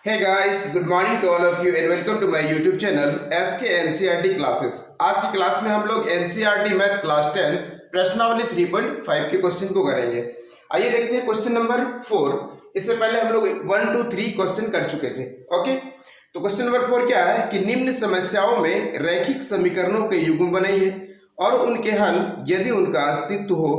Hey guys, good morning to all of you and welcome to my YouTube channel SK NCERT classes। आज की class में हम लोग NCERT math class 10 प्रश्नावली 3.5 के क्वेश्चन को करेंगे। आइए देखते हैं क्वेश्चन नंबर 4। इससे पहले हम लोग 1 2 3 क्वेश्चन कर चुके थे। ओके, तो क्वेश्चन नंबर 4 क्या है कि निम्न समस्याओं में रैखिक समीकरणों के युग्म बनाइए और उनके हल यदि उनका अस्तित्व हो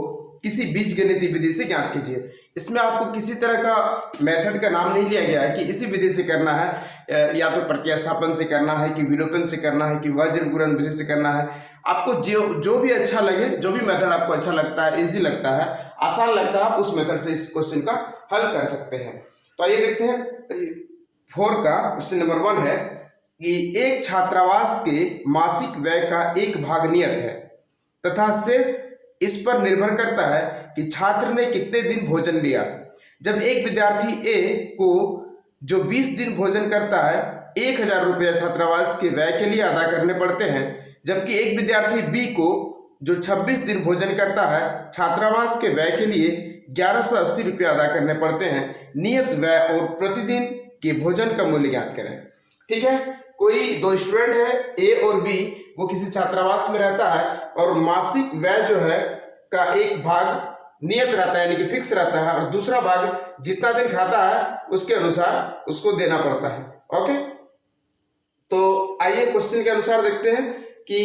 किसी बीजगणितीय विधि से ज्ञात कीजिए। इसमें आपको किसी तरह का मेथड का नाम नहीं लिया गया है कि इसी विधि से करना है, या तो प्रतिस्थापन से करना है कि विलोपन से करना है कि वज्र गुणन विधि से करना है। आपको जो भी अच्छा लगे, जो भी मेथड आपको अच्छा लगता है, इजी लगता है, आसान लगता है, आप उस मेथड से इस क्वेश्चन का हल कर सकते हैं। तो आइए देखते हैं 4 का क्वेश्चन नंबर 1 है कि एक छात्रावास के मासिक व्यय का एक भाग नियत है तथा शेष इस पर निर्भर करता है कि छात्र ने कितने दिन भोजन लिया। जब एक विद्यार्थी ए को जो 20 दिन भोजन करता है 1000 रुपया छात्रावास के व्यय के लिए अदा करने पड़ते हैं, जबकि एक विद्यार्थी बी को जो 26 दिन भोजन करता है छात्रावास के व्यय के लिए 1180 रुपया अदा करने पड़ते हैं। नियत व्यय और प्रतिदिन के भोजन का मूल्य ज्ञात करें। ठीक है, कोई दो स्टूडेंट है ए और बी, वो किसी छात्रावास में रहता है और मासिक व्यय जो है का एक भाग नियत रहता है, यानी कि फिक्स रहता है, और दूसरा भाग जितना दिन खाता है उसके अनुसार उसको देना पड़ता है। ओके, तो आइए क्वेश्चन के अनुसार देखते हैं कि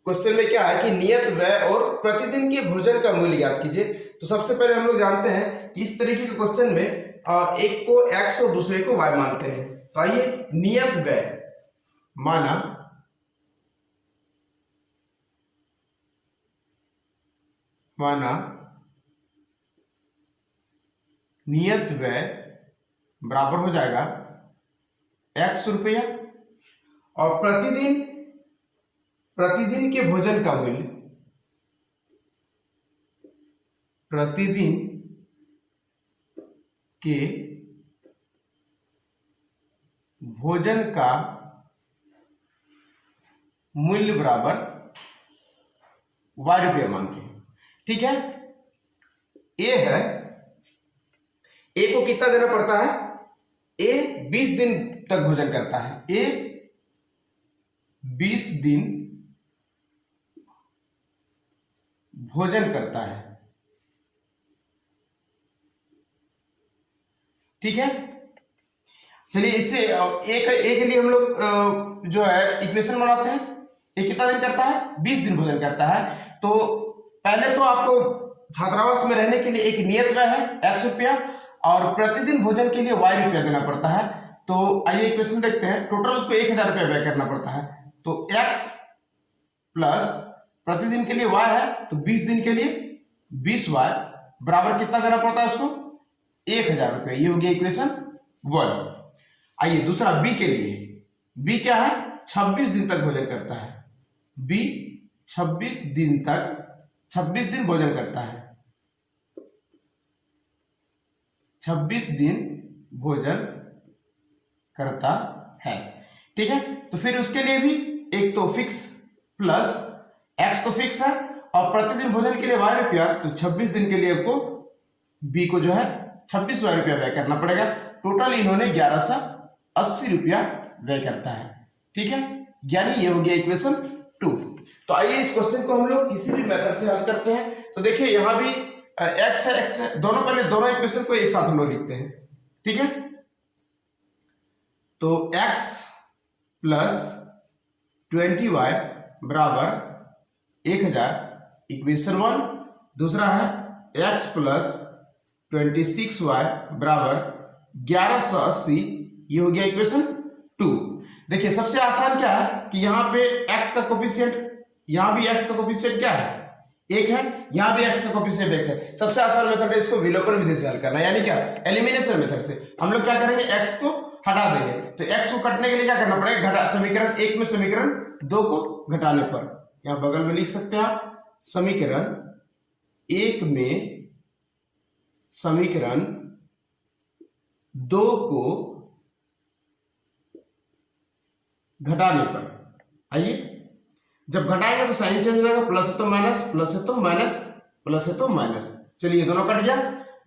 क्वेश्चन में क्या है कि नियत व्यय और प्रतिदिन के भोजन का मूल्य ज्ञात कीजिए। तो सबसे पहले हम लोग जानते हैं कि इस तरीके के क्वेश्चन में एक को x और दूसरे को y मानते हैं। तो आइए नियत व्यय माना नियत व्यय बराबर हो जाएगा x रुपया और प्रतिदिन के भोजन का मूल्य, प्रतिदिन के भोजन का मूल्य बराबर y रुपया मानते हैं। ठीक है, ए है, ए को कितना देना पड़ता है, ए 20 दिन तक भोजन करता है, ए 20 दिन भोजन करता है। ठीक है, चलिए इससे ए के लिए हम लोग जो है इक्वेशन बनाते हैं। ए कितना दिन करता है, 20 दिन भोजन करता है। तो पहले तो आपको छात्रावास में रहने के लिए एक नियत व्यय है x रुपया और प्रतिदिन भोजन के लिए y रुपया देना पड़ता है। तो आइए इक्वेशन देखते हैं। टोटल उसको 1000 रुपया व्यय करना पड़ता है। तो x प्लस प्रतिदिन के लिए y है, तो 20 दिन के लिए 20y बराबर कितना देना पड़ता है उसको, 1000 रुपये। ये हो गया इक्वेशन 1। आइए दूसरा बी के लिए, बी क्या है, 26 दिन तक भोजन करता है। बी 26 दिन भोजन करता है, 26 दिन भोजन करता है। ठीक है, तो फिर उसके लिए भी एक तो फिक्स प्लस x तो फिक्स है और प्रतिदिन भोजन के लिए y रुपया, तो 26 दिन के लिए आपको b को जो है 26 y रुपया व्यय करना पड़ेगा। टोटल इन्होंने 1180 रुपया व्यय करता है। ठीक है, यानी ये हो गया इक्वेशन 2। तो आइए इस क्वेश्चन को हम लोग किसी भी मेथड से हल करते हैं। तो देखिए यहाँ भी x है, पहले दोनों इक्वेशन को एक साथ हम लोग लिखते हैं। ठीक है, तो x प्लस 20y बराबर 1000 इक्वेशन 1। दूसरा है x प्लस 26y बराबर 1180, ये हो गया इक्वेशन 2। देखिए सबसे आसान क्या है कि यहाँ पे x का कोफिशिएंट, यहाँ भी x का कोफिशिएंट क्या है, 1 है, यहाँ भी x का कोफिशिएंट 1 है। सबसे आसान मेथड है इसको विलोपन विधि से हल करना, यानी क्या, एलिमिनेशन मेथड से। हम लोग क्या करेंगे, x को हटा देंगे। तो x को कटने के लिए क्या करना पड़ेगा, घटा, समीकरण 1 में समीकरण 2 को घटाने पर, यहाँ बगल में लिख सकते हैं आप, समीकरण 1 में समीकरण 2 को घटाने पर। आइए जब घटाएंगे तो साइन चेंज हो जाएगा, प्लस है तो माइनस, प्लस है तो माइनस, प्लस है तो माइनस। चलिए दोनों कट गया,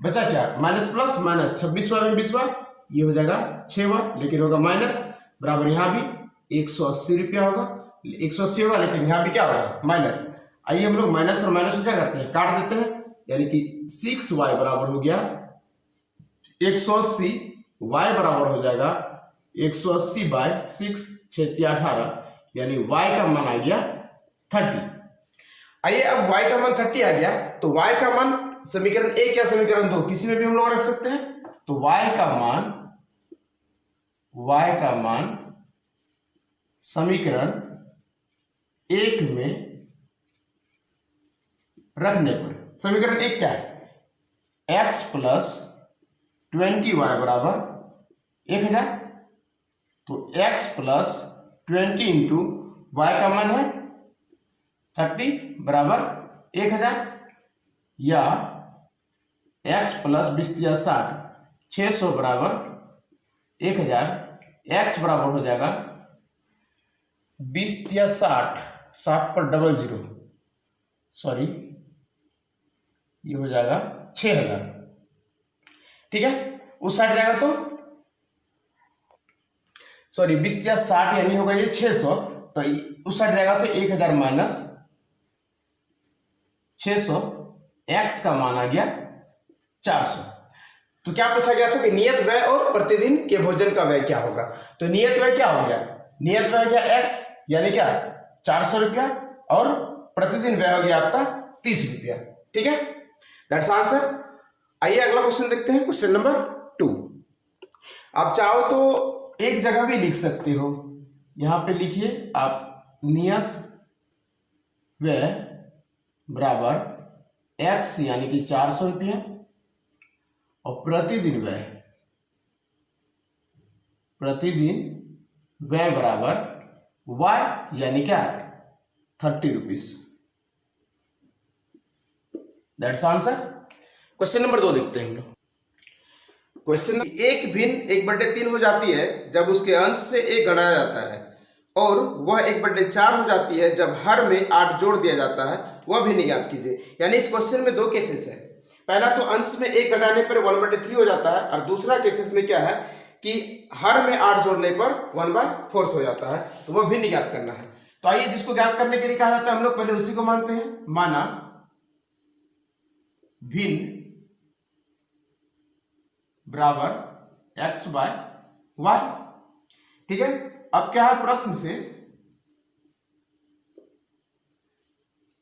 बचा क्या, माइनस प्लस माइनस, 26 में 20 ये हो जाएगा 6y, लेकिन होगा माइनस, बराबर यहाँ भी 180 रुपया होगा, 180 होगा, लेकिन यहाँ भी क्या होगा माइनस। आइए हम लोग माइनस और माइनस को क्या करते हैं, काट देते हैं, यानी कि 6y बराबर हो गया 180, y बराबर हो जाएगा 180 बाय 6, 6 × 18, यानी y का मान आ गया 30। आइए अब y का मान 30 आ गया, तो y का मान समीकरण 1 या समीकरण 2 किसी में भी हम लोग रख सकते हैं। तो y का मान समीकरण 1 में रखने पर, समीकरण 1 क्या है, x प्लस 20y बराबर 1000, तो x प्लस 20 इंटू y का मान है 30 बराबर 1000, या x प्लस 20×60 600 बराबर 1000, x बराबर हो जाएगा 20×60, 60 पर 00, सॉरी ये हो जाएगा 6000, ठीक है। उस साइड जाएगा तो सॉरी 20×60 यानी होगा ये 600, तो उस साइड जाएगा तो 1000 माइनस 600, x का मान आ गया 400। तो क्या पूछा गया था कि नियत व्यय और प्रतिदिन के भोजन का व्यय क्या होगा। तो नियत व्यय क्या हो गया, नियत व्यय हो गया x यानी क्या 400 रुपया, और प्रतिदिन व्यय हो गया आपका 30 रुपया, ठीक है, दैट्स आंसर। आइए अगला क्वेश्चन देखते हैं, क्वेश्चन नंबर 2। आप चाहो तो एक जगह भी लिख सकते हो, यहां पे लिखिए आप नियत व्यय बराबर x यानी कि 400 रुपया, और प्रतिदिन व्यय बराबर y यानी क्या 30 rupees, that's answer. Question number 2 देखते हैं हम लोग। क्वेश्चन, एक भिन्न 1/3 हो जाती है जब उसके अंश से 1 घटाया जाता है, और वह 1/4 हो जाती है जब हर में 8 जोड़ दिया जाता है, वह भिन्न ज्ञात कीजिए। यानी इस क्वेश्चन में 2 केसेस है। पहला तो अंश में 1 घटाने पर 1/3 हो जाता है, और दूसरा केसेस में क्या है कि हर में 8 जोड़ने पर 1/4 हो जाता है, तो वह भिन्न ज्ञात करना है। तो आइए जिसको ज्ञात करने के लिए कहा जाता है हम लोग पहले उसी को मानते हैं। माना भिन्न बराबर x/y, ठीक है। अब क्या है प्रश्न से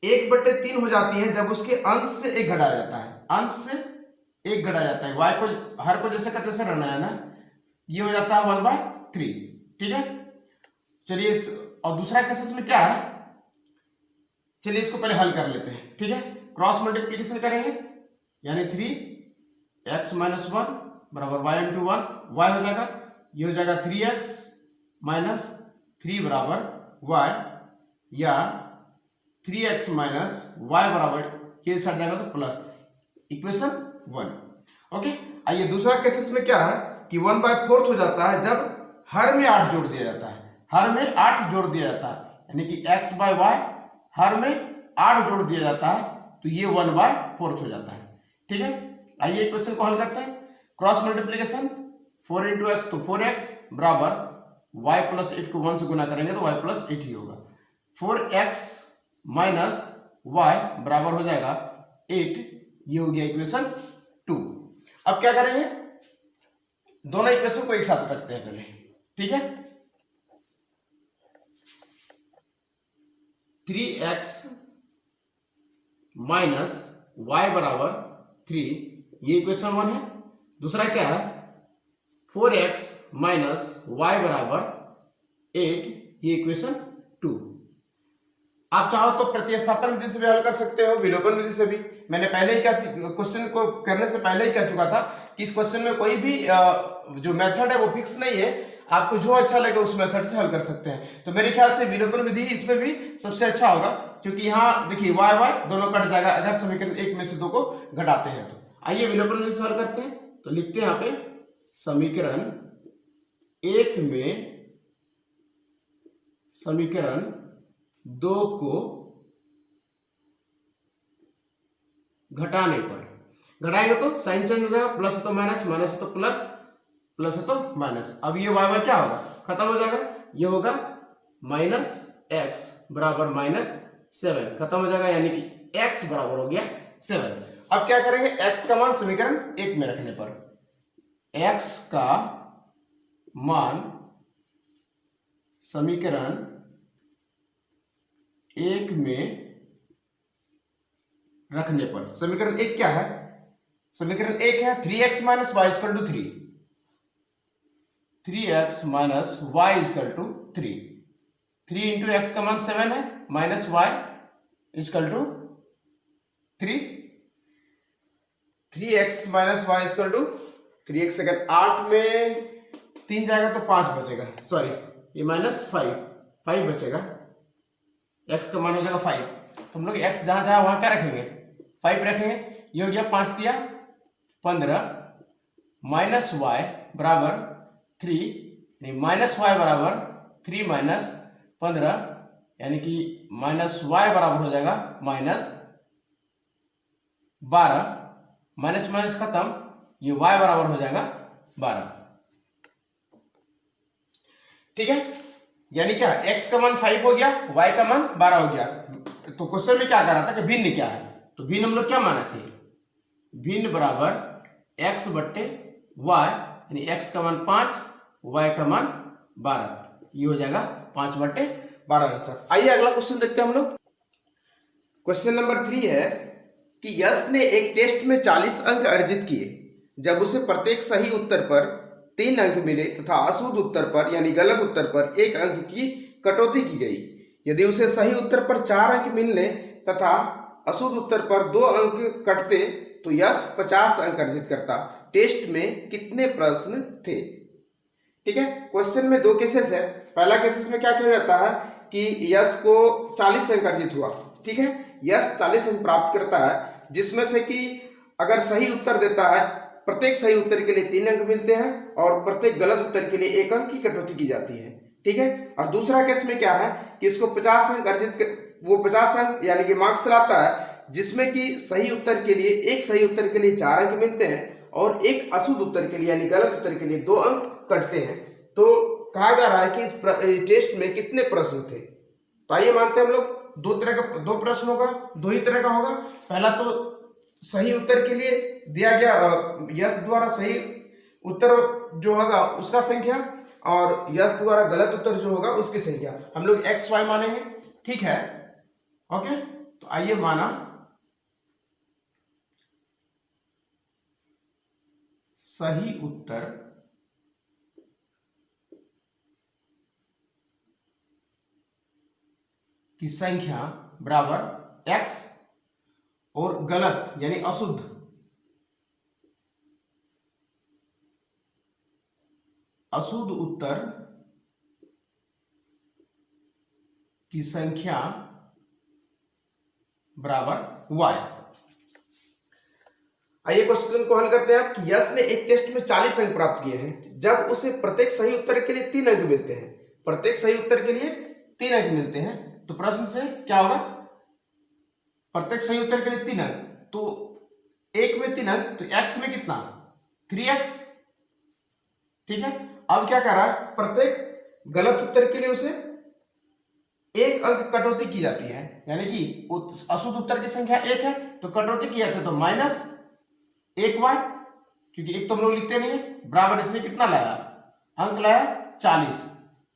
1/3 हो जाती है जब उसके अंश से 1 घटाया जाता है, अंश से 1 घटाया जाता है, y को हर को जैसे का तैसे रहना है ना, ये हो जाता है 1/3, ठीक है। चलिए और दूसरा केसेस में क्या है, चलिए इसको पहले हल कर लेते हैं, ठीक है। क्रॉस मल्टीप्लीकेशन करेंगे, यानी 3x - 1 बराबर y × 1, y हो जाएगा, ये हो जाएगा 3x - 3 बराबर y, या 3x - y बराबर ये साइड जाएगा तो प्लस, इक्वेशन 1, ओके। आइए दूसरा केसेस में क्या है कि 1/4 हो जाता है जब हर में 8 जोड़ दिया जाता है, हर में 8 जोड़ दिया जाता है, यानी कि x/y हर में 8 जोड़ दिया जाता है, तो ये 1/4 हो जाता है, ठीक है। आइए क्वेश्चन को हल करते हैं। क्रॉस मल्टीप्लीकेशन 4 × x तो 4x बराबर y + 8 को 1 से गुना करेंगे तो y + 8 ही होगा, 4x - y बराबर हो जाएगा 8, ये हो गया इक्वेशन 2। अब क्या करेंगे, दोनों इक्वेशन को एक साथ रखते हैं पहले, ठीक है। 3x - y बराबर 3, ये इक्वेशन 1 है। दूसरा क्या है 4x - y बराबर 8, ये इक्वेशन 2। आप चाहो तो प्रतिस्थापन विधि से भी हल कर सकते हो, विलोपन विधि से भी। मैंने पहले ही क्वेश्चन को करने से पहले ही कह चुका था कि इस क्वेश्चन में कोई भी जो मेथड है वो फिक्स नहीं है, आपको जो अच्छा लगे उस मेथड से हल कर सकते हैं। तो मेरे ख्याल से विलोपन विधि इसमें भी सबसे अच्छा होगा, क्योंकि यहाँ देखिए y y दोनों कट जाएगा अगर समीकरण 1 में से 2 को घटाते हैं तो। आइए विलोपन विधि से हल करते हैं। तो लिखते हैं यहाँ पे समीकरण 1 में समीकरण 2 को घटाने पर, घटाएंगे तो साइन चेंज हो जाएगा, प्लस तो माइनस, माइनस तो प्लस, प्लस है तो माइनस। अब ये वाई क्या होगा, खत्म हो जाएगा, ये होगा माइनस एक्स बराबर माइनस 7, खत्म हो जाएगा, यानी कि एक्स बराबर हो गया 7। अब क्या करेंगे, एक्स का मान समीकरण 1 में रखने पर, एक्स का मान समीकरण 1 में रखने पर, समीकरण 1 क्या है, समीकरण 1 है 3x minus Y equal to 3, 3x minus Y equal to 3, 3 into X का मान 7 है, minus Y equal to 3, 3x minus Y equal to 3x से 8 में 3 जाएगा तो 5 बचेगा, सॉरी ये माइनस 5 बचेगा, x का मान हो जाएगा 5, तो हम लोग x जहां जहां वहां क्या रखेंगे, 5 रखेंगे, ये हो गया 5 दिया 15 माइनस वाई बराबर 3, माइनस वाई बराबर 3 माइनस 15, यानी कि माइनस वाई बराबर हो जाएगा माइनस 12, माइनस माइनस खत्म, ये y बराबर हो जाएगा 12। ठीक है, यानी क्या, x का मान 5 हो गया, y का मान 12 हो गया। तो क्वेश्चन में क्या कर रहा था कि भिन्न क्या है, तो भिन्न हम लोग क्या माना थे, भिन्न बराबर x बट्टे y, यानी x का मान 5, y का मान 12, ये हो जाएगा 5 बट्टे 12 आंसर। आइए अगला क्वेश्चन देखते हैं हम लोग। क्वेश्चन नंबर 3 है कि यश ने एक टेस्ट में 40 अंक अर्जित किए, जब उसे प्रत्येक सही उत्तर पर 3 अंक मिले तथा अशुद्ध उत्तर पर यानी गलत उत्तर पर 1 अंक की कटौती की गई। यदि उसे सही उत्तर पर 4 अंक मिलने तथा अशुद्ध उत्तर पर 2 अंक कटते तो यश 50 अंक अर्जित करता। टेस्ट में कितने प्रश्न थे। ठीक है, क्वेश्चन में 2 केसेस है। पहला केसेस में क्या किया जाता है कि यश को 40 अंक अर्जित हुआ। ठीक है, यश 40 अंक प्राप्त करता है, जिसमें से कि अगर सही उत्तर देता है, प्रत्येक सही उत्तर के लिए 3 अंक मिलते हैं और प्रत्येक गलत उत्तर के लिए 1 अंक की कटौती की जाती है। ठीक है, और दूसरा केस में क्या है कि इसको 50 अंक वो 50 अंक यानी कि मार्क्स लाता है, जिसमें कि सही उत्तर के लिए, एक सही उत्तर के लिए 4 अंक मिलते हैं और एक अशुद्ध उत्तर के लिए यानी गलत उत्तर के लिए 2 अंक कटते हैं। तो कहा जा रहा है कि इस टेस्ट में कितने प्रश्न थे। तो आइए मानते हैं हम लोग 2 प्रश्न होगा, 2 ही तरह का होगा। पहला तो सही उत्तर के लिए दिया गया यश द्वारा सही उत्तर जो होगा उसका संख्या और यश द्वारा गलत उत्तर जो होगा उसकी संख्या, हम लोग एक्स वाई मानेंगे। ठीक है, ओके, तो आइए माना सही उत्तर की संख्या बराबर एक्स और गलत यानी अशुद्ध उत्तर की संख्या बराबर y। आइए क्वेश्चन को हल करते हैं कि यश ने एक टेस्ट में 40 अंक प्राप्त किए हैं, जब उसे प्रत्येक सही उत्तर के लिए 3 अंक मिलते हैं। प्रत्येक सही उत्तर के लिए 3 अंक मिलते हैं, तो प्रश्न से क्या होगा, प्रत्येक सही उत्तर के लिए 3 अंक, तो 1 में 3 अंक, तो x में कितना 3x। ठीक है, अब क्या कर रहा है, प्रत्येक गलत उत्तर के लिए उसे 1 अंक कटौती की जाती है, यानी कि अशुद्ध उत्तर की संख्या 1 है तो कटौती की जाती है, तो माइनस 1y, क्योंकि 1 तो हम लोग लिखते नहीं है, बराबर इसने कितना लाया अंक लाया 40,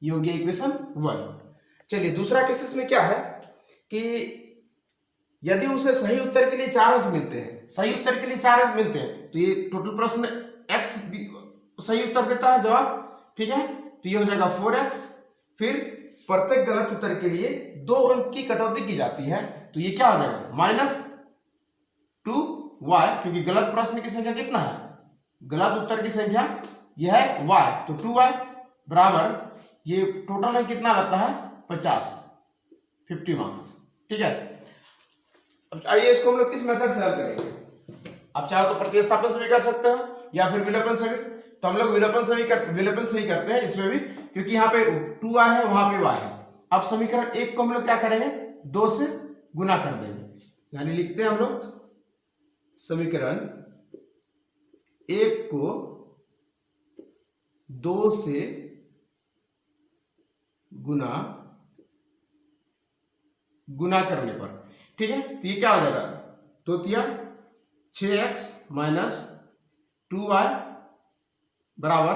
ये हो गया इक्वेशन 1। चलिए दूसरा केसेस में क्या है कि यदि उसे सही उत्तर के लिए 4 अंक मिलते हैं, सही उत्तर के लिए 4 अंक मिलते हैं, तो ये टोटल प्रश्न x सही उत्तर देता है जवाब। ठीक है, तो ये हो जाएगा 4x, फिर प्रत्येक गलत उत्तर के लिए 2 अंक की कटौती की जाती है, तो ये क्या हो जाएगा माइनस 2y, क्योंकि गलत प्रश्न की संख्या कितना है, गलत उत्तर की संख्या यह है y, तो 2y बराबर ये टोटल अंक कितना लगता है 50 मार्क्स। ठीक है, अब आइए इसको हम लोग किस मेथड से हल करेंगे। आप चाहो तो प्रतिस्थापन से भी कर सकते हो या फिर विलोपन से भी, तो हम लोग विलोपन से ही करते हैं इसमें भी, क्योंकि यहाँ पे 2y है वहां पे y है। अब समीकरण 1 को हम लोग क्या करेंगे 2 से गुना कर देंगे, यानी लिखते हैं हम लोग समीकरण 1 को 2 से गुना करने पर, ठीक है। तो ये क्या हो जाएगा, 2 तिया 6x माइनस 2y बराबर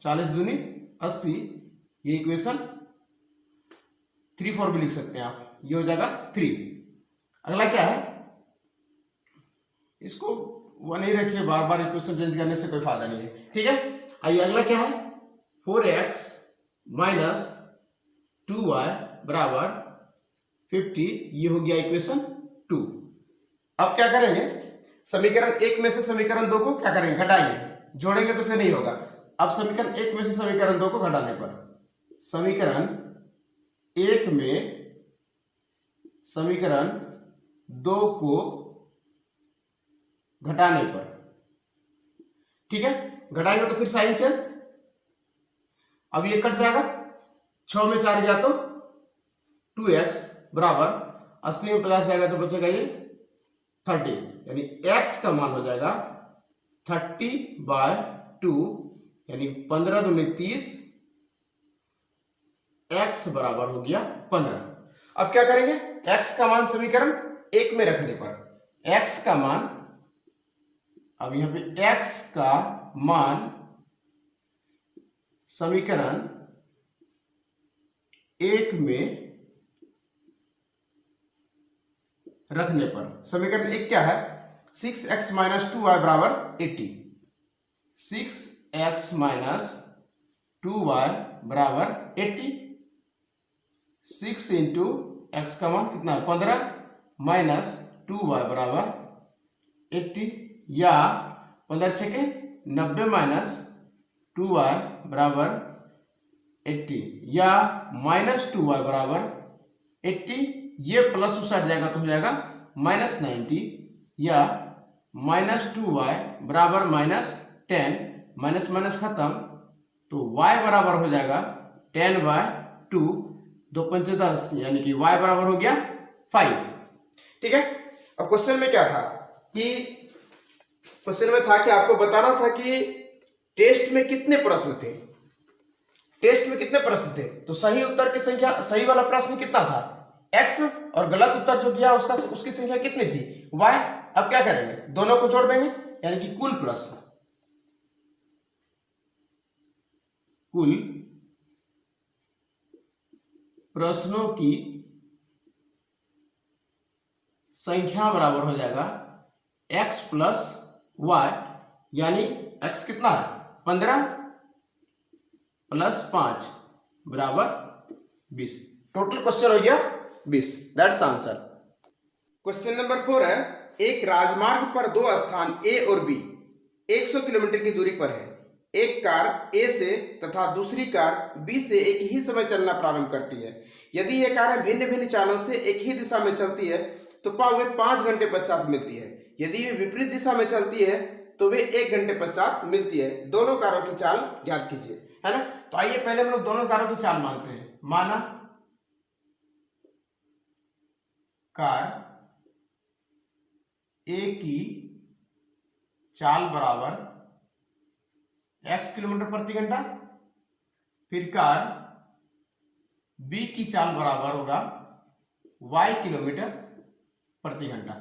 40 दूनी 80। ये इक्वेशन 3/4 भी लिख सकते हैं आप, ये हो जाएगा 3। अगला क्या है, इसको 1 ही रखिए, बार बार इक्वेशन चेंज करने से कोई फायदा नहीं है, ठीक है। आइए अगला क्या है, 4x माइनस 2y बराबर 50। ये हो गया इक्वेशन 2। अब क्या करेंगे, समीकरण 1 में से समीकरण 2 को क्या करेंगे, घटाएंगे, जोड़ेंगे तो फिर नहीं होगा। अब समीकरण 1 में से समीकरण 2 को घटाने पर, समीकरण 1 में समीकरण 2 को घटाने पर, ठीक है, घटाएंगे तो फिर साइन चेंज। अब ये कट जाएगा, 6 में 4 गया तो 2x बराबर 80 में 50 जाएगा तो बचेगा ये 30, यानी x का मान हो जाएगा 30/2, यानी 15 दूनी 30, x बराबर हो गया 15। अब क्या करेंगे, x का मान समीकरण 1 में रखने पर, x का मान, अब यहां पे x का मान समीकरण 1 में रखने पर, समीकरण 1 क्या है, 6x माइनस 2y बराबर 80। 6x माइनस 2y बराबर 80। 6 इंटू एक्स का मान कितना है 15 माइनस 2y बराबर 80, या 15 छके 90 माइनस 2y बराबर 80, या माइनस 2y बराबर 80। ये प्लस उस हट जाएगा तो हो जाएगा माइनस 90, या माइनस 2y बराबर माइनस 10, माइनस माइनस खत्म, तो y बराबर हो जाएगा 10/2, 2 पंचे 10, यानी कि y बराबर हो गया 5, ठीक है। अब क्वेश्चन में क्या था कि, क्वेश्चन में था कि आपको बताना था कि टेस्ट में कितने प्रश्न थे, टेस्ट में कितने प्रश्न थे। तो सही उत्तर की संख्या, सही वाला प्रश्न कितना था x, और गलत उत्तर जो दिया उसका, उसकी संख्या कितनी थी y। अब क्या करेंगे, दोनों को जोड़ देंगे, यानी कि कुल प्रश्नों की संख्या बराबर हो जाएगा x प्लस y, यानी x कितना है 15 प्लस 5 बराबर 20। टोटल क्वेश्चन हो गया 20, दैट्स आंसर। क्वेश्चन नंबर 4 है, एक राजमार्ग पर 2 स्थान A और B 100 किलोमीटर की दूरी पर है। एक कार A से तथा दूसरी कार B से एक ही समय चलना प्रारंभ करती है। यदि ये कारें भिन्न भिन्न चालों से एक ही दिशा में चलती है तो वे 5 घंटे पश्चात मिलती है। यदि वे विपरीत दिशा में चलती है तो वे 1 घंटे पश्चात मिलती है। दोनों कारों की चाल ज्ञात कीजिए, है ना। तो आइए पहले हम लोग दोनों कारों की चाल मानते हैं। माना कार A की चाल बराबर x किलोमीटर प्रति घंटा, फिर कार B की चाल बराबर होगा y किलोमीटर प्रति घंटा।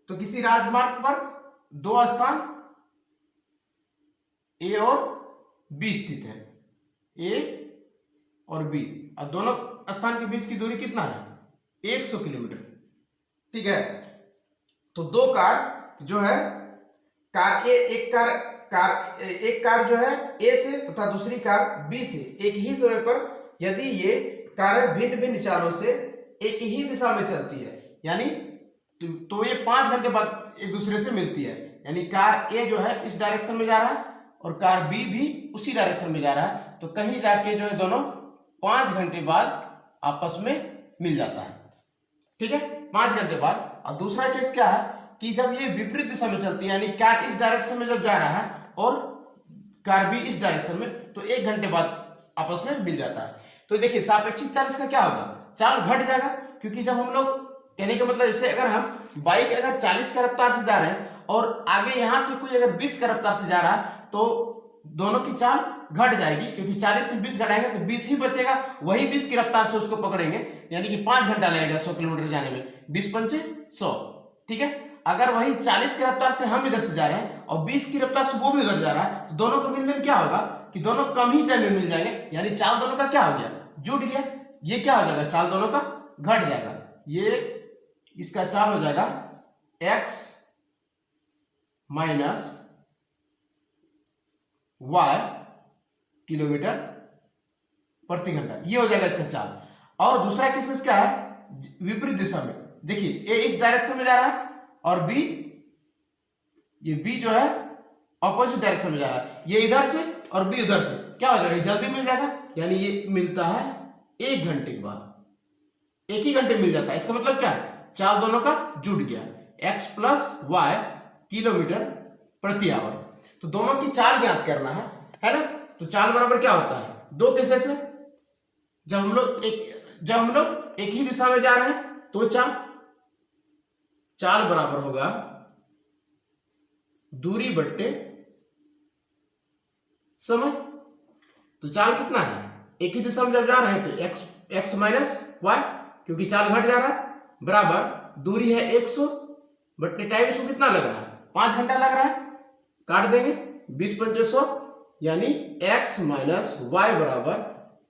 तो किसी राजमार्ग पर 2 स्थान A और B स्थित है, A और B, और दोनों स्थान के बीच की दूरी कितना है 100 किलोमीटर, ठीक है। तो 2 कार जो है, कार A, एक कार जो है A से तथा दूसरी कार B से एक ही समय पर, यदि ये कारें भिन्न भिन्न चालों से एक ही दिशा में चलती है, यानी तो ये 5 घंटे बाद एक दूसरे से मिलती है। यानी कार A जो है इस डायरेक्शन में जा रहा है और कार B भी उसी डायरेक्शन में जा रहा है, तो कहीं जाके जो है दोनों 5 घंटे बाद आपस में मिल जाता है, ठीक है, 5 घंटे बाद। और दूसरा केस क्या है कि जब ये विपरीत दिशा में चलती है, यानी कार इस डायरेक्शन में जब जा रहा है और कार भी इस डायरेक्शन में, तो 1 घंटे बाद आपस में मिल जाता है। तो देखिए सापेक्षिक चाल इसका क्या होगा, चाल घट जाएगा, क्योंकि जब हम लोग, कहने का मतलब जैसे अगर हम बाइक अगर 40 की रफ्तार से जा रहे हैं और आगे यहां से कोई अगर 20 की रफ्तार से जा रहा है, तो दोनों की चाल घट जाएगी, क्योंकि 40 से 20 घटाएंगे तो 20 ही बचेगा, वही 20 की रफ्तार से उसको पकड़ेंगे, यानी कि 5 घंटा लगेगा 100 किलोमीटर जाने में, 20 पंचे 100। ठीक है, अगर वही 40 की रफ्तार से हम इधर से जा रहे हैं और 20 की रफ्तार से वो भी उधर जा रहा है, तो दोनों का मिलने में क्या होगा कि दोनों कम ही टाइम में मिल जाएंगे, यानी चाल दोनों का क्या हो गया, जुड़ गया। ये क्या हो जाएगा, चाल दोनों का घट जाएगा, ये इसका चाल हो जाएगा x माइनस y किलोमीटर प्रति घंटा, ये हो जाएगा इसका चाल। और दूसरा केसेस क्या है, विपरीत दिशा में, देखिए a इस डायरेक्शन में जा रहा है और b, ये b जो है ऑपोजिट डायरेक्शन में जा रहा है, ये इधर से और b उधर से, क्या हो जाएगा, जल्दी मिल जाएगा, यानी ये मिलता है 1 घंटे के बाद, 1 ही घंटे मिल जाता है। इसका मतलब क्या है, चाल दोनों का जुड़ गया, x प्लस वाई किलोमीटर प्रति आवर। तो दोनों की चाल ज्ञात करना है ना। तो चाल बराबर क्या होता है, दो केसेस में, जब हम लोग एक ही दिशा में जा रहे हैं तो चाल बराबर होगा दूरी बट्टे समय। तो चाल कितना है, एक ही दिशा में जब जा रहे हैं तो x माइनस वाई, क्योंकि चाल घट जा रहा है, बराबर दूरी है 100 बट्टे टाइम इसको कितना लग रहा है, 5 घंटा लग रहा है, काट देंगे 20 पंचे 100, यानी x माइनस वाई बराबर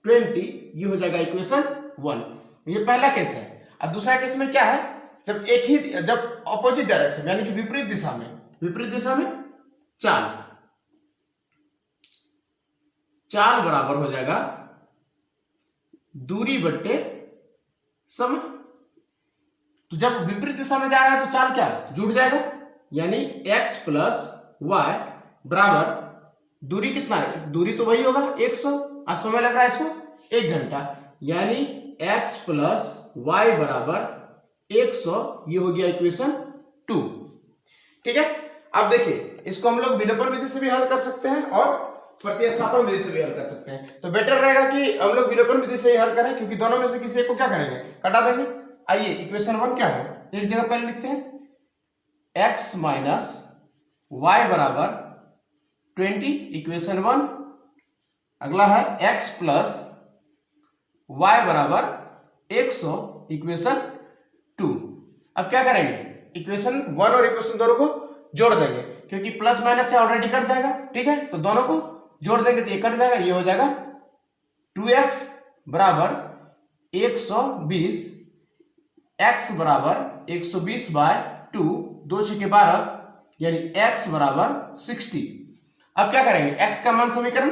20, ये हो जाएगा इक्वेशन 1। ये पहला केस है। अब दूसरा केस में क्या है, जब ऑपोजिट डायरेक्शन यानी कि विपरीत दिशा में चाल बराबर हो जाएगा दूरी बट्टे समय। तो जब विपरीत दिशा में जा रहा है तो चाल क्या जुड़ जाएगा, यानी x प्लस वाई बराबर दूरी कितना है, दूरी तो वही होगा 100, और समय लग रहा है इसको 1 घंटा, यानी x प्लस वाई बराबर 100, ये हो गया इक्वेशन 2। ठीक है, अब देखिए इसको हम लोग विलोपन विधि से भी हल कर सकते हैं और प्रतिस्थापन विधि से भी हल कर सकते हैं। तो बेटर रहेगा कि हम लोग विलोपन विधि से ही हल करें, क्योंकि दोनों में से किसी एक को क्या करेंगे, कटा देंगे। आइए इक्वेशन 1 क्या है, एक जगह पहले लिखते हैं, x माइनस वाई बराबर 20 इक्वेशन 1। अगला है x प्लस वाई बराबर 100 इक्वेशन 2। अब क्या करेंगे, इक्वेशन 1 और इक्वेशन दोनों को जोड़ देंगे, क्योंकि प्लस माइनस से ऑलरेडी कट जाएगा। ठीक है, तो दोनों को जोड़ देंगे तो ये कट जाएगा, ये हो जाएगा 2x बराबर 120, x बराबर 120 बाय 2, 2 छके 12, यानी x बराबर 60। अब क्या करेंगे, x का मान समीकरण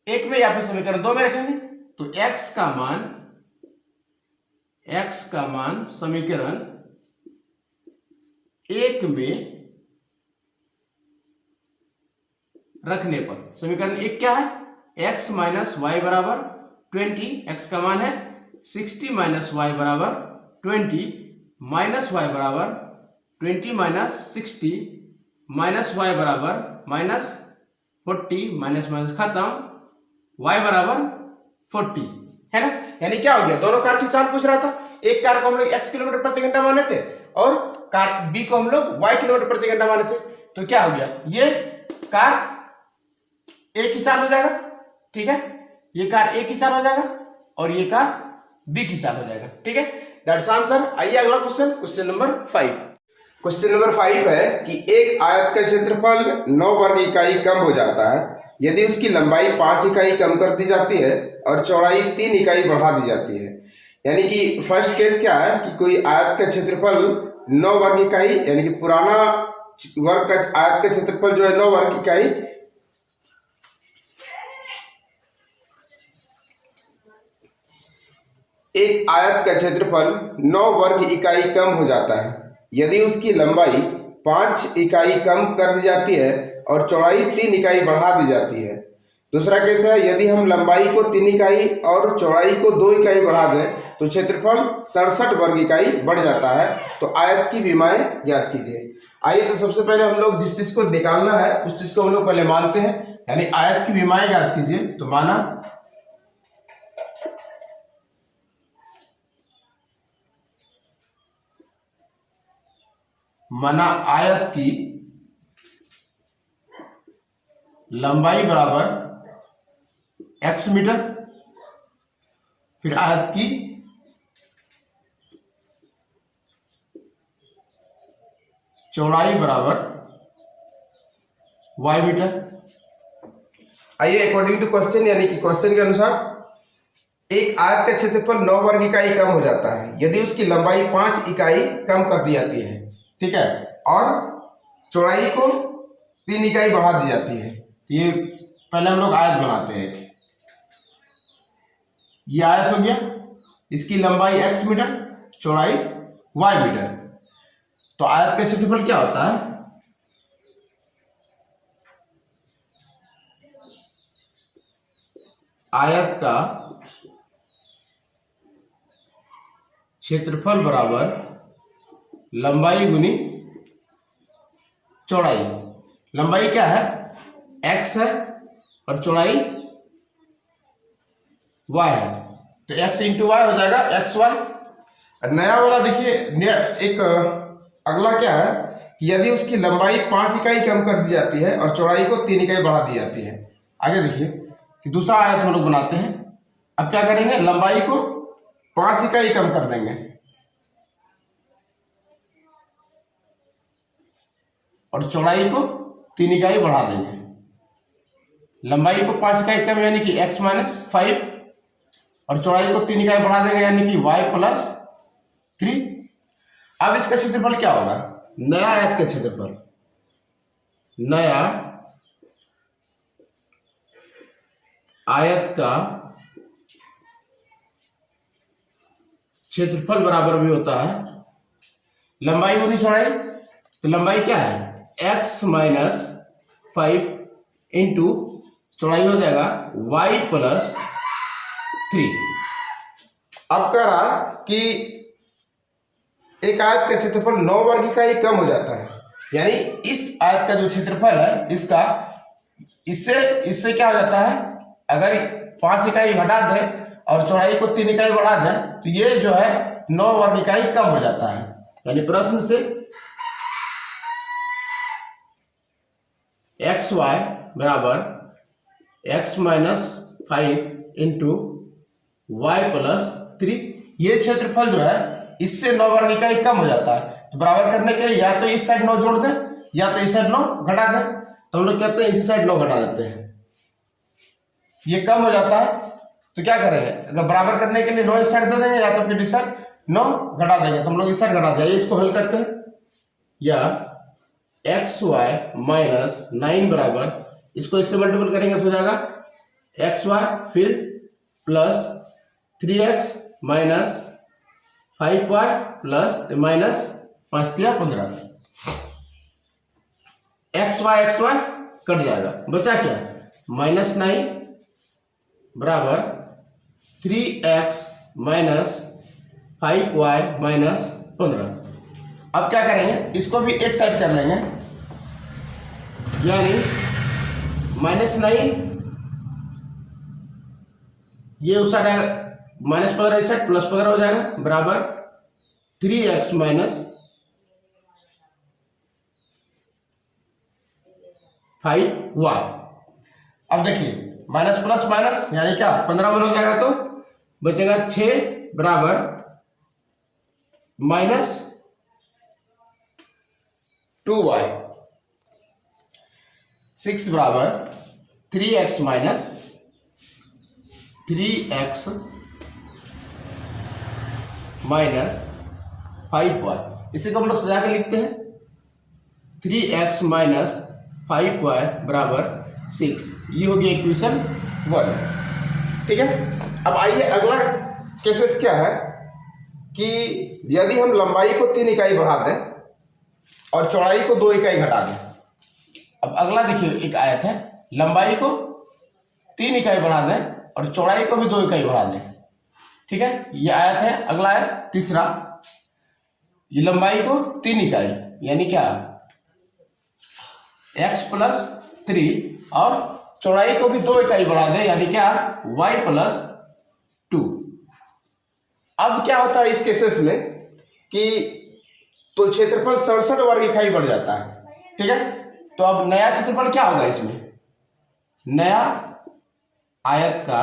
1 में या फिर समीकरण 2 में रखेंगे, तो x का मान समीकरण 1 में रखने पर, समीकरण 1 क्या है, x माइनस वाई बराबर 20, x का मान है 60 माइनस वाई बराबर 20, माइनस वाई बराबर 20 माइनस 60, माइनस वाई बराबर माइनस 40, माइनस माइनस खत्म, y बराबर 40, है ना। यानी क्या हो गया, दोनों कार की चाल पूछ रहा था, एक कार को हम लोग x किलोमीटर प्रति घंटा माने थे और कार b को हम लोग y किलोमीटर प्रति घंटा माने थे। तो क्या हो गया, ये कार a की चाल हो जाएगा, ठीक है, ये कार a की चाल हो जाएगा और ये कार b की चाल हो जाएगा। ठीक है, दैट्स आंसर। आइए अगला क्वेश्चन नंबर 5। क्वेश्चन नंबर 5 है कि एक आयत का क्षेत्रफल 9 वर्ग इकाई कम हो जाता है यदि उसकी लंबाई 5 इकाई कम कर दी जाती है और चौड़ाई 3 इकाई बढ़ा दी जाती है। यानी कि फर्स्ट केस क्या है कि कोई आयत का क्षेत्रफल 9 वर्ग इकाई, यानी कि पुराना वर्ग का आयत का क्षेत्रफल जो है 9 वर्ग इकाई, एक आयत का क्षेत्रफल 9 वर्ग इकाई कम हो जाता है यदि उसकी लंबाई 5 इकाई कम कर दी जाती है और चौड़ाई 3 इकाई बढ़ा दी जाती है। दूसरा केस है यदि हम लंबाई को 3 इकाई और चौड़ाई को 2 इकाई बढ़ा दें तो क्षेत्रफल 67 वर्ग इकाई बढ़ जाता है। तो आयत की विमाएं ज्ञात कीजिए। आइए तो सबसे पहले हम लोग जिस चीज को निकालना है उस चीज को हम लोग पहले मानते हैं, यानी आयत की विमाएं ज्ञात कीजिए। तो माना आयत की लंबाई बराबर x मीटर, फिर आयत की चौड़ाई बराबर y मीटर। आइए अकॉर्डिंग टू क्वेश्चन, यानी कि क्वेश्चन के अनुसार एक आयत का क्षेत्रफल 9 वर्ग इकाई कम हो जाता है यदि उसकी लंबाई 5 इकाई कम कर दी जाती है, ठीक है, और चौड़ाई को 3 इकाई बढ़ा दी जाती है। ये पहले हम लोग आयत बनाते हैं। एक ये आयत हो गया, इसकी लंबाई x मीटर, चौड़ाई y मीटर। तो आयत का क्षेत्रफल क्या होता है? आयत का क्षेत्रफल बराबर लंबाई गुनी चौड़ाई। लंबाई क्या है? x है और चौड़ाई y है, तो x इंटू वाई हो जाएगा एक्स वाई। नया वाला देखिए, एक अगला क्या है कि यदि उसकी लंबाई 5 इकाई कम कर दी जाती है और चौड़ाई को 3 इकाई बढ़ा दी जाती है। आगे देखिए कि दूसरा आयत हम लोग बनाते हैं। अब क्या करेंगे? लंबाई को 5 इकाई कम कर देंगे और चौड़ाई को 3 इकाई बढ़ा देंगे। लंबाई को 5 इकाई कम यानी कि x माइनस 5 और चौड़ाई को 3 इकाई बढ़ा देंगे यानी कि y प्लस 3। अब इसका क्षेत्रफल क्या होगा? नया आयत का क्षेत्रफल, नया आयत का क्षेत्रफल बराबर भी होता है लंबाई गुनी चौड़ाई। तो लंबाई क्या है? x माइनस 5 इंटू चौड़ाई हो जाएगा y प्लस 3। अब कह रहा कि एक आयत का क्षेत्रफल 9 वर्ग इकाई कम हो जाता है, यानी इस आयत का जो क्षेत्रफल है इसका इससे क्या हो जाता है? अगर 5 इकाई घटा दे और चौड़ाई को 3 इकाई बढ़ा दे तो ये जो है 9 वर्ग इकाई कम हो जाता है। यानी प्रश्न से एक्स वाई बराबर x minus 5 into Y plus 3, ये क्षेत्रफल जो है इससे 9 वर्ग इकाई कम हो जाता है। तो बराबर करने के लिए या तो इस साइड 9 जोड़ दे या तो इस साइड 9 घटा दे। तो हम लोग कहते हैं इसी साइड 9 घटा देते हैं, ये कम हो जाता है। तो क्या करेंगे? अगर बराबर करने के लिए 9 इस साइड दे देंगे या तो फिर इस साइड 9 घटा देंगे। तो हम लोग इस साइड घटा देंगे। इसको हल करते हैं, या एक्स वाई माइनस 9 बराबर, इसको इससे मल्टीपल करेंगे तो हो जाएगा एक्स वाई फिर plus 3x minus 5y plus minus 5 दिया 15। एक्स वाई कट जाएगा, बचा क्या? माइनस 9 बराबर 3x माइनस 5y माइनस 15। अब क्या करेंगे? इसको भी एक साइड कर लेंगे, यानी माइनस 9 ये उस साइड माइनस 15 इस साइड प्लस 15 हो जाएगा बराबर 3x माइनस 5y। अब देखिए माइनस प्लस माइनस यानी क्या 15 बन हो जाएगा, तो बचेगा 6 बराबर माइनस 2y, 6 बराबर 3x minus 3x minus 5y। इसे को हम लोग सजा के लिखते हैं 3x माइनस 5y बराबर 6। ये हो गया इक्वेशन 1, ठीक है। अब आइए अगला केसेस क्या है कि यदि हम लंबाई को 3 इकाई बढ़ा दें और चौड़ाई को 2 इकाई घटा दें। अब अगला देखिए, एक आयत है, लंबाई को 3 इकाई बढ़ा दें और चौड़ाई को भी 2 इकाई बढ़ा दें, ठीक है। ये आयत है। अगला आयत तीसरा, ये लंबाई को 3 इकाई यानी क्या x प्लस 3 और चौड़ाई को भी 2 इकाई बढ़ा दे यानी क्या y प्लस 2। अब क्या होता है इस केसेस में कि तो क्षेत्रफल 67 वर्ग इकाई बढ़ जाता है, ठीक है। तो अब नया क्षेत्रफल क्या होगा इसमें? नया आयत का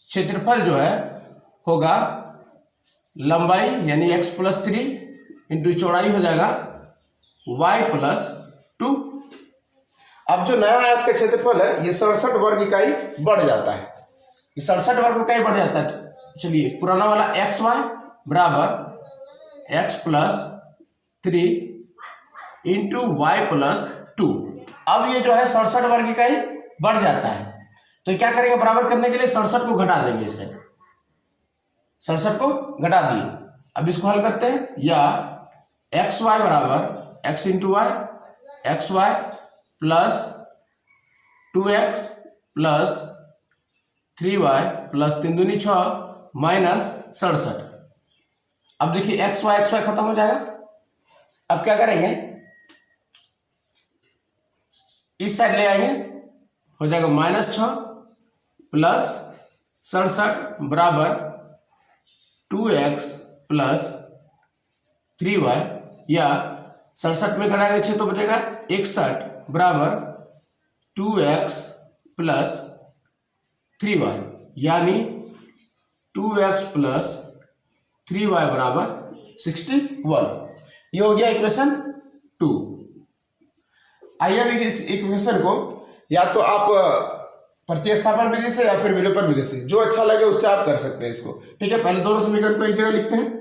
क्षेत्रफल जो है होगा लंबाई यानी x+3 इंटू चौड़ाई हो जाएगा y+2। अब जो नया आयत का क्षेत्रफल है ये 67 वर्ग इकाई बढ़ जाता है, ये 67 वर्ग इकाई बढ़ जाता है। चलिए पुराना वाला xy बराबर x+3 इंटू y+2। अब ये जो है 67 वर्ग इकाई बढ़ जाता है, तो क्या करेंगे, बराबर करने के लिए 67 को घटा देंगे, इसे 67 को घटा दिए। अब इसको हल करते हैं, या xy बराबर x into Y xy plus 2x plus 3y plus 3 दूनी 6 माइनस 67। अब देखिए xy खत्म हो जाएगा। अब क्या करेंगे, इस साइड ले आएंगे, हो जाएगा -6 प्लस 67 बराबर 2x प्लस 3y, या 67 में घटाएंगे 6 तो बचेगा 61 बराबर 2x प्लस 3y, यानी 2x प्लस 3y बराबर 61। ये हो गया इक्वेशन 2। आइए अभी इस इक्वेशन को या तो आप प्रतिस्थापन विधि से या फिर विलोपन विधि से, जो अच्छा लगे उससे आप कर सकते हैं इसको। ठीक है, पहले दोनों समीकरण को एक जगह लिखते हैं।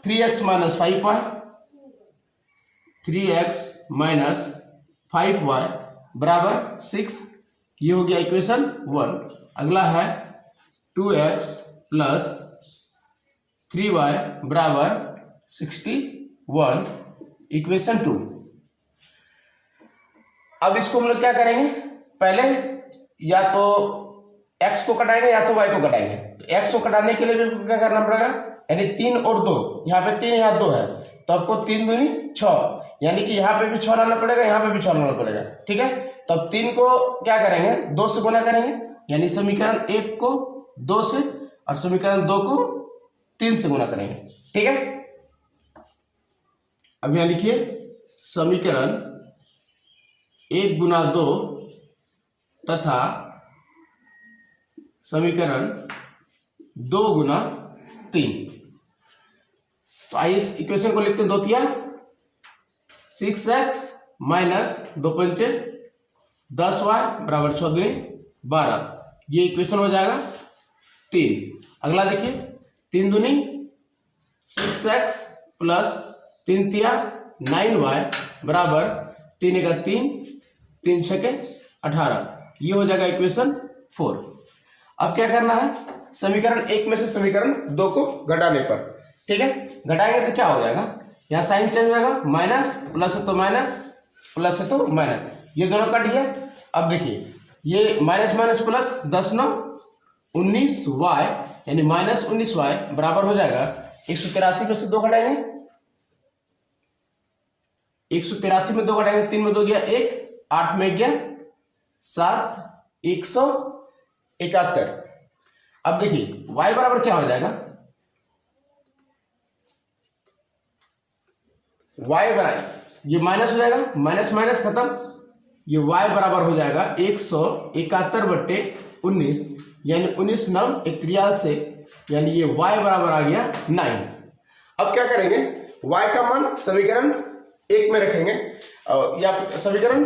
3x minus 5y 3x minus 5y बराबर 6, ये हो गया इक्वेशन 1। अगला है 2x प्लस 3y बराबर 61, इक्वेशन 2। अब इसको हम लोग क्या करेंगे, पहले या तो x को कटाएंगे या तो y को कटाएंगे। तो x को कटाने के लिए भी क्या करना पड़ेगा, यानी 3 और 2, यहाँ पे 3 यहाँ 2 है, तो आपको 3 दूनी 6, यानी कि यहाँ पे भी 6 लाना पड़ेगा, यहाँ पे भी 6 लाना पड़ेगा। ठीक है, तो अब 3 को क्या करेंगे, 2 से गुना करेंगे, यानी समीकरण 1 को 2 से और समीकरण 2 को 3 से गुना करेंगे। ठीक है, अब यहां लिखिए समीकरण 1 गुना 2 तथा समीकरण 2 गुना 3। तो आइए इस इक्वेशन को लिखते हैं, 2 तिया 6x माइनस 2 पंचे 10y बराबर 6 दूनी 12, ये इक्वेशन हो जाएगा 3। अगला देखिए 3 दूनी 6x प्लस 3 तिया 9y बराबर 3 का 3 3 6 18, ये हो जाएगा इक्वेशन 4। अब क्या करना है, समीकरण 1 में से समीकरण 2 को घटाने पर, ठीक है, घटाएंगे तो क्या हो जाएगा, यहाँ साइन चेंज हो जाएगा, माइनस प्लस है तो माइनस, प्लस है तो माइनस, ये दोनों कट गया। अब देखिए ये माइनस माइनस प्लस 10 9 19y, यानी माइनस 19y बराबर हो जाएगा 183 में से 2 घटाएंगे, 183 में 2 घटाएंगे, 3 में 2 गया 1, 8 में गया 7, 171। अब देखिए y बराबर क्या हो जाएगा, y बराबर ये माइनस हो जाएगा, माइनस माइनस खत्म, ये y बराबर हो जाएगा 171/19, यानी 19 9 43, यानी ये y बराबर आ गया 9। अब क्या करेंगे, y का मान समीकरण 1 में रखेंगे, या समीकरण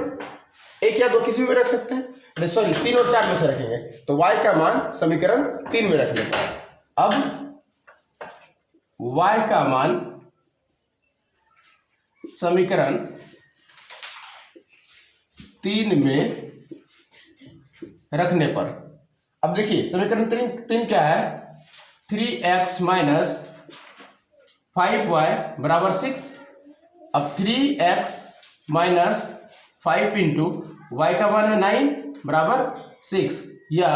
1 या 2 किसी में रख सकते हैं, सॉरी 3 और 4 में से रखेंगे, तो y का मान समीकरण 3 में रख लेते हैं। अब y का मान समीकरण 3 में रखने पर, अब देखिए समीकरण 3 क्या है, 3x माइनस 5y बराबर 6। अब 3x माइनस 5 इंटू वाई का मान है 9 बराबर 6, या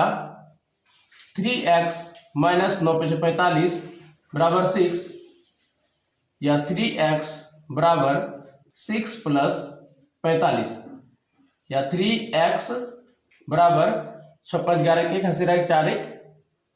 3x माइनस 9 पे 45 बराबर 6, या 3x बराबर 6 प्लस 45, या 3x बराबर 6 5 11 के 1 4 1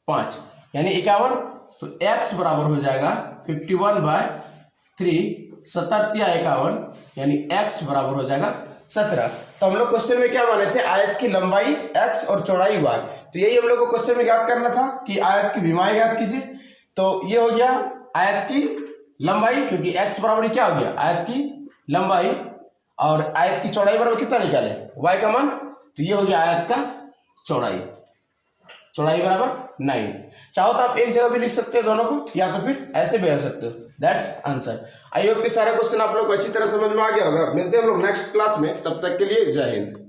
5, यानी 51। तो x बराबर हो जाएगा 51/3 17 51 यानी x बराबर हो जाएगा 17। तो हम लोग क्वेश्चन में क्या माने थे, आयत की लंबाई x और चौड़ाई y। तो यही हम लोग को क्वेश्चन में याद करना था कि आयत की विमाएं याद कीजिए। तो ये हो गया आयत की लंबाई, क्योंकि x बराबर क्या हो गया आयत की लंबाई, और आयत की चौड़ाई बराबर कितना निकाले y का मान, तो ये हो गया आयत का चौड़ाई, चौड़ाई बराबर 9। चाहो तो आप एक जगह भी लिख सकते हो दोनों को, या तो फिर ऐसे भी रख सकते हो। That's answer. आई होप कि सारा क्वेश्चन आप लोग को अच्छी तरह समझ में आ गया होगा। मिलते हैं हम लोग नेक्स्ट क्लास में, तब तक के लिए जय हिंद।